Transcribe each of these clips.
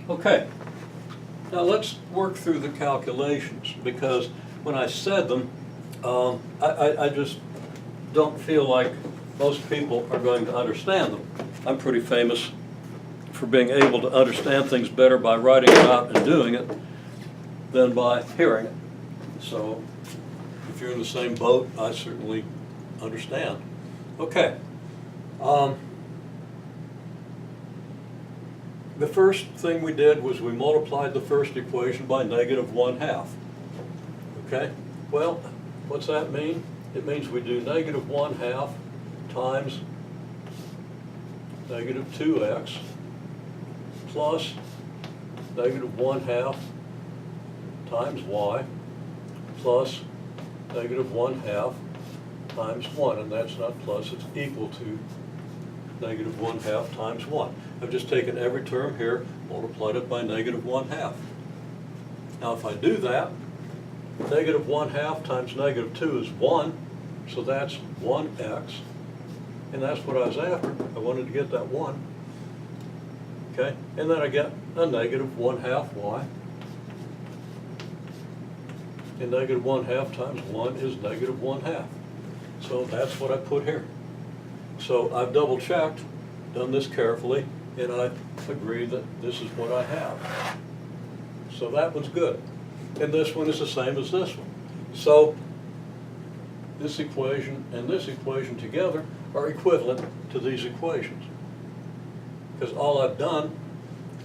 Okay, now let's work through the calculations, because when I said them, I just don't feel like most people are going to understand them. I'm pretty famous for being able to understand things better by writing it out and doing it than by hearing it. So if you're in the same boat, I certainly understand. Okay. The first thing we did was we multiplied the first equation by -1/2. Okay? Well, what's that mean? It means we do -1/2 times -2x plus -1/2 times y plus -1/2 times 1, and that's not plus, it's equal to -1/2 times 1. I've just taken every term here, multiplied it by -1/2. Now if I do that, -1/2 times -2 is 1, so that's 1x, and that's what I was after. I wanted to get that 1. Okay, and then I get a -1/2 y, and -1/2 times 1 is -1/2. So that's what I put here. So I've double checked, done this carefully, and I agree that this is what I have. So that one's good. And this one is the same as this one. So this equation and this equation together are equivalent to these equations. Because all I've done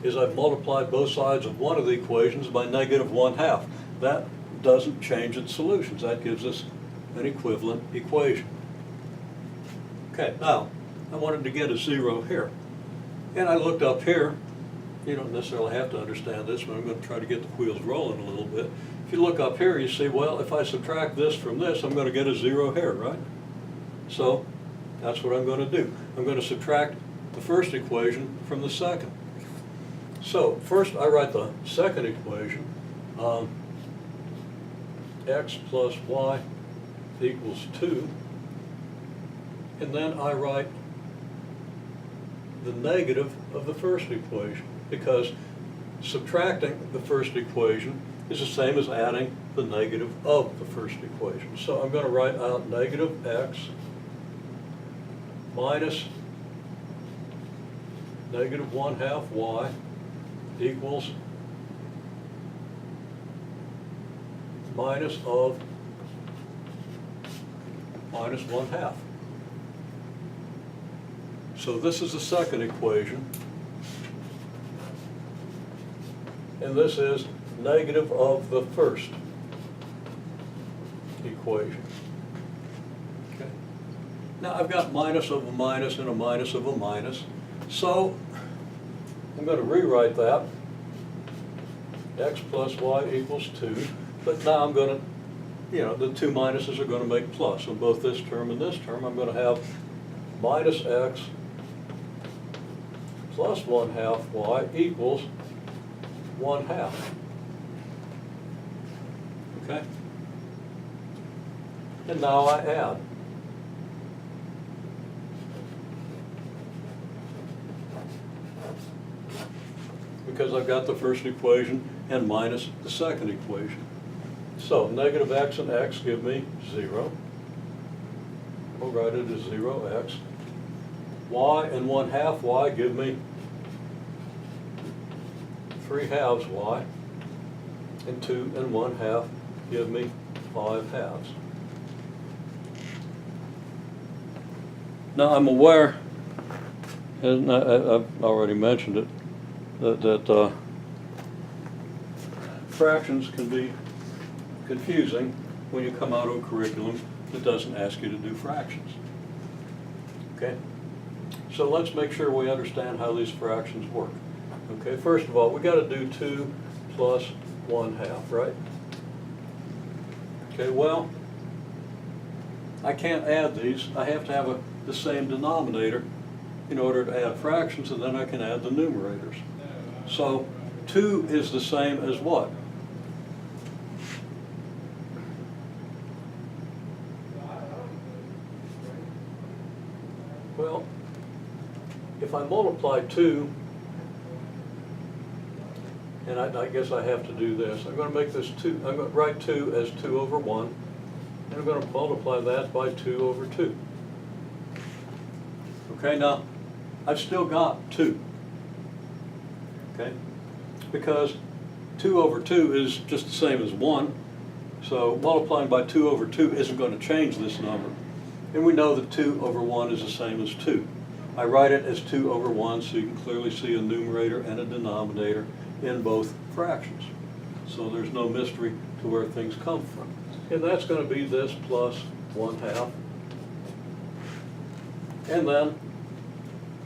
is I've multiplied both sides of one of the equations by -1/2. That doesn't change its solutions. That gives us an equivalent equation. Okay, now, I wanted to get a 0 here. And I looked up here. You don't necessarily have to understand this, but I'm going to try to get the wheels rolling a little bit. If you look up here, you see, well, if I subtract this from this, I'm going to get a 0 here, right? So, that's what I'm going to do. I'm going to subtract the first equation from the second. So, first I write the second equation. X plus y equals 2. And then I write the negative of the first equation, because subtracting the first equation is the same as adding the negative of the first equation. So I'm going to write out -x minus -1/2 y equals minus of -1/2. So this is the second equation, and this is negative of the first equation. Okay. Now I've got minus of a minus and a minus of a minus, so I'm going to rewrite that. X plus y equals 2, but now I'm going to, the two minuses are going to make plus. On both this term and this term, I'm going to have minus x plus 1/2 y equals 1/2. Okay? And now I add. Because I've got the first equation and minus the second equation. So negative x and x give me 0. We'll write it as 0x. Y and 1/2 y give me 3/2 y, and 2 and 1/2 give me 5/2. Now I'm aware, and I've already mentioned it, that fractions can be confusing when you come out of a curriculum that doesn't ask you to do fractions. Okay? So let's make sure we understand how these fractions work. Okay, first of all, we got to do 2 plus 1/2, right? Okay, well, I can't add these. I have to have the same denominator in order to add fractions, and then I can add the numerators. So 2 is the same as what? Well, if I multiply 2 and I guess I have to do this. I'm going to make this 2, I'm going to write 2 as 2 over 1, and I'm going to multiply that by 2 over 2. Okay, now, I've still got 2, okay? Because 2 over 2 is just the same as 1, so multiplying by 2 over 2 isn't going to change this number. And we know that 2 over 1 is the same as 2. I write it as 2 over 1 so you can clearly see a numerator and a denominator in both fractions. So there's no mystery to where things come from. And that's going to be this plus 1/2. And then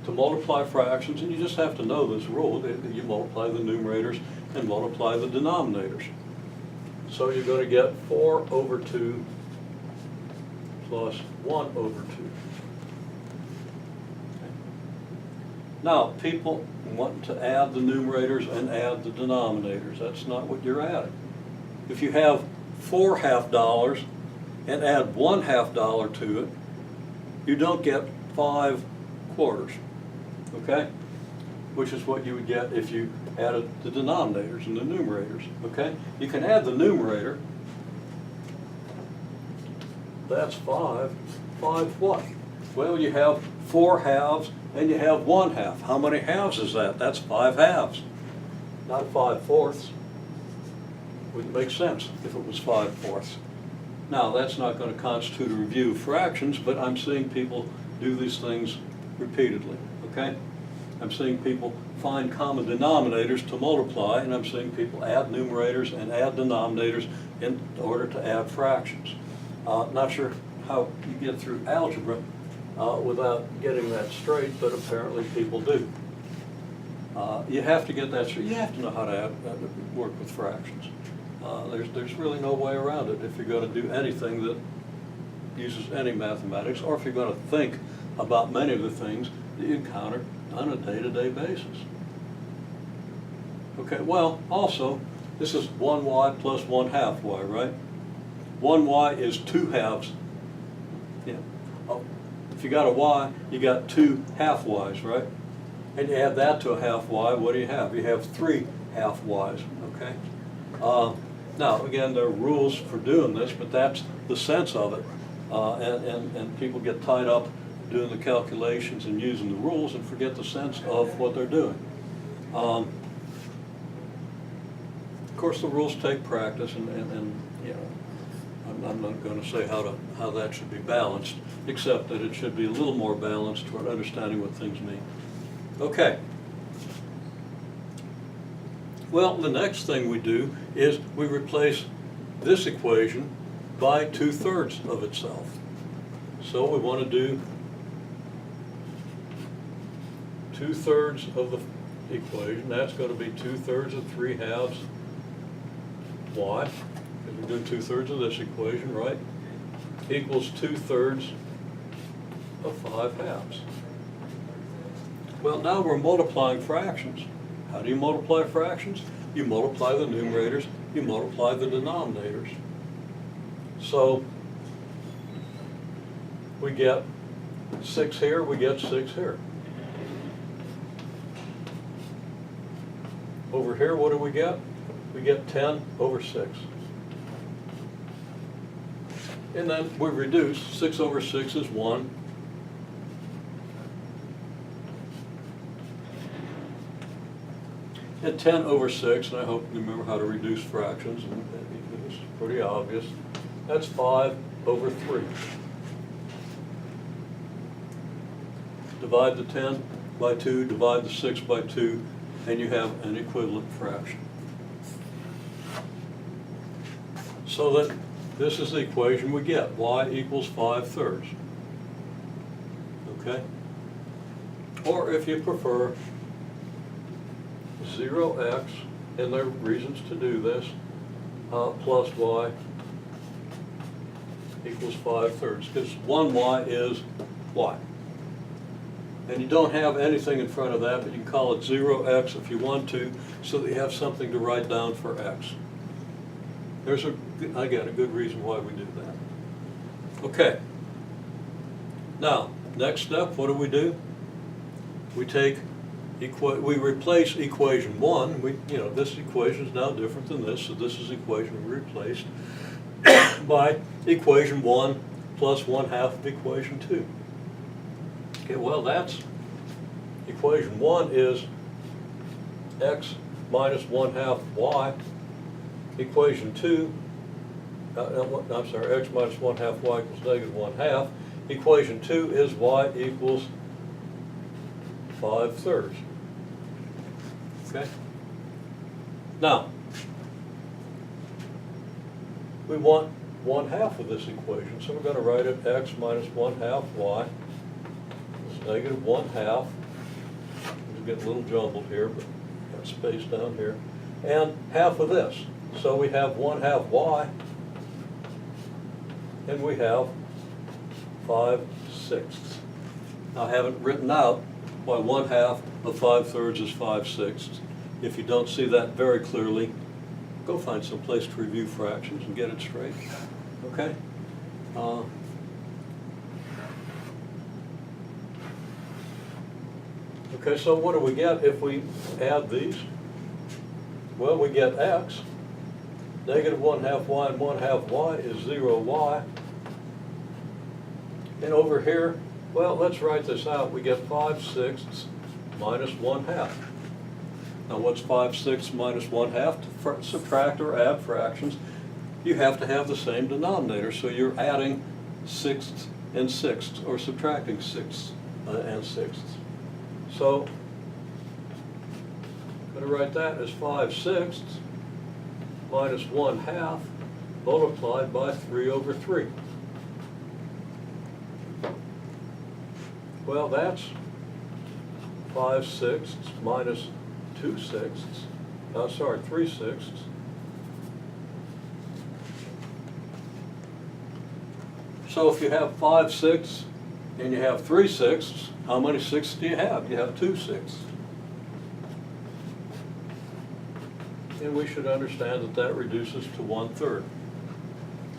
to multiply fractions, and you just have to know this rule, that you multiply the numerators and multiply the denominators. So you're going to get 4 over 2 plus 1 over 2. Now, people want to add the numerators and add the denominators. That's not what you're adding. If you have 4 $half and add 1 $half to it, you don't get 5 quarters, okay? Which is what you would get if you added the denominators and the numerators, okay? You can add the numerator. That's 5. 5 what? Well, you have 4 halves and you have 1 half. How many halves is that? That's 5 halves, not 5 fourths. Wouldn't make sense if it was 5 fourths. Now, that's not going to constitute a review of fractions, but I'm seeing people do these things repeatedly, okay? I'm seeing people find common denominators to multiply, and I'm seeing people add numerators and add denominators in order to add fractions. Not sure how you get through algebra without getting that straight, but apparently people do. You have to get that straight. You have to know how to work with fractions. There's really no way around it if you're going to do anything that uses any mathematics, or if you're going to think about many of the things that you encounter on a day-to-day basis. Okay, well, also, this is 1y plus 1/2 y, right? 1y is 2 halves. Yeah. Oh, if you got a y, you got 2 half y's, right? And you add that to a half y, what do you have? You have 3 half y's, okay? Now, again, there are rules for doing this, but that's the sense of it. And people get tied up doing the calculations and using the rules and forget the sense of what they're doing. Of course, the rules take practice, and you know, I'm not going to say how that should be balanced, except that it should be a little more balanced toward understanding what things mean. Okay. Well, the next thing we do is we replace this equation by 2/3 of itself. So we want to do 2/3 of the equation. That's going to be 2/3 of 3 halves y, because we're doing 2/3 of this equation, right? Equals 2/3 of 5 halves. Well, now we're multiplying fractions. How do you multiply fractions? You multiply the numerators, you multiply the denominators. So we get 6 here, we get 6 here. Over here, what do we get? We get 10 over 6. And then we reduce. 6 over 6 is 1. And 10 over 6, and I hope you remember how to reduce fractions, and it's pretty obvious. That's 5 over 3. Divide the 10 by 2, divide the 6 by 2, and you have an equivalent fraction. So that this is the equation we get. Y equals 5/3. Okay? Or if you prefer, 0x, and there are reasons to do this, plus y equals 5/3, because 1y is y. And you don't have anything in front of that, but you can call it 0x if you want to, so that you have something to write down for x. There's again, a good reason why we do that. Okay. Now, next step, what do? We take we replace equation 1, this equation is now different than this, so this is equation we replaced by equation 1 plus 1/2 of equation 2. Okay, well that's, equation 1 is x minus 1/2 y. Equation 2, I'm sorry, x minus 1/2 y equals negative 1/2. Equation 2 is y equals 5/3. Okay? Now, we want 1/2 of this equation, so we're going to write it x minus 1/2 y is negative 1/2. It's getting a little jumbled here, but got space down here. And half of this. So we have 1/2 y, and we have 5/6. Now I haven't written out why 1/2 of 5/3 is 5/6. If you don't see that very clearly, go find some place to review fractions and get it straight. Okay? Okay, so what do we get if we add these? Well, we get x. Negative 1/2 y and 1/2 y is 0y. And over here, well, let's write this out. We get 5/6 minus 1/2. Now what's 5/6 minus 1/2? To subtract or add fractions, you have to have the same denominator. So you're adding sixths and sixths, or subtracting sixths and sixths. So I'm going to write that as 5/6 minus 1/2 multiplied by 3/3. Well, that's 5/6 minus 2/6, 3/6. So if you have 5/6 and you have 3/6, how many sixths do you have? You have 2/6. And we should understand that that reduces to 1/3.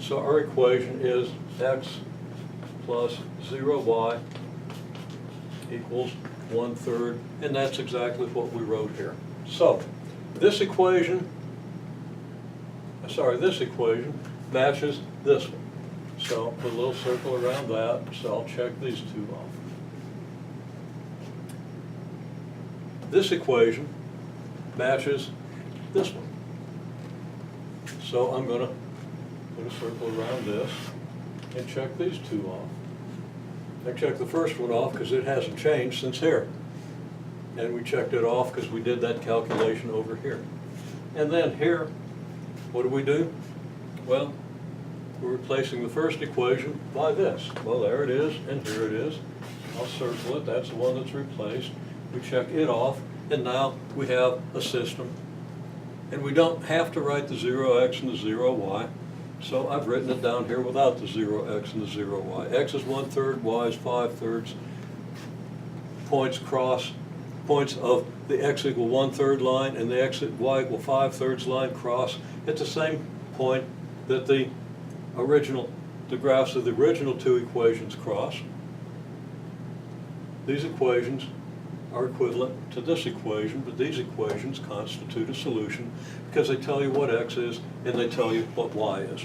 So our equation is x plus 0y equals 1/3, and that's exactly what we wrote here. So this equation matches this one. So put a little circle around that, so I'll check these two off. This equation matches this one. So I'm going to put a circle around this and check these two off. I checked the first one off because it hasn't changed since here. And we checked it off because we did that calculation over here. And then here, what do? Well, we're replacing the first equation by this. Well, there it is, and here it is. I'll circle it. That's the one that's replaced. We check it off, and now we have a system. And we don't have to write the 0x and the 0y. So I've written it down here without the 0x and the 0y. X is 1/3, y is 5/3. Points of the x equal 1/3 line and the y equal 5/3 line cross at the same point that the graphs of the original two equations cross. These equations are equivalent to this equation, but these equations constitute a solution because they tell you what x is and they tell you what y is.